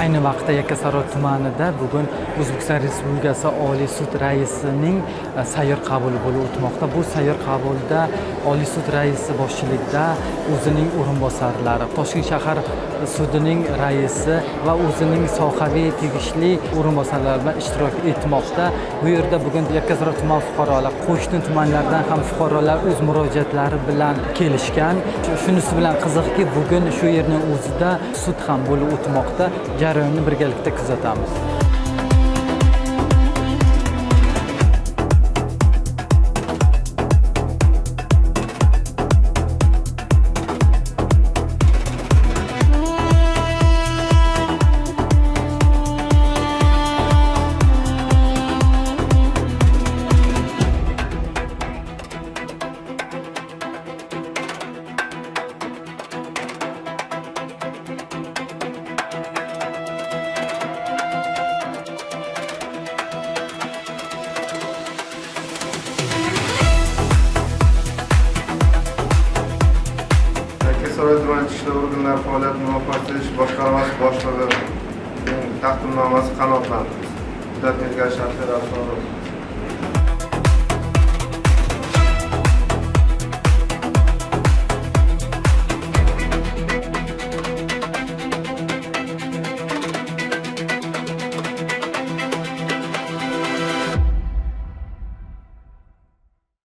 Ayni vaqtda Yakkasaroy tumanida bugun O'zbekiston Respublikasi Oliy sud raisining sayyor qabuli bo'lib o'tmoqda. Bu sayyor qabulda Oliy sud raisi boshchiligida o'zining o'rinbosarlari, Toshkent shahar sudining raisi va o'zining sohaviy tegishli o'rinbosarlari bilan ishtirok etmoqda. Bu yerda bugun Yakkasaroy tuman fuqarolar, qo'shni tumanlardan ham fuqarolar o'z murojaatlari bilan kelishgan. Shunisi bilan qiziqki, bugun shu yerning o'zida sud ham bo'lib o'tmoqda. Jarayonni birgalikda kuzatamiz. Yakkasaroy tuman ichki ishlar organlari faoliyat muvofiqlantirish boshqarmasi boshlig'i taqdimnomasi qanoatlantirdi. Muddat belgilash shartlari asosida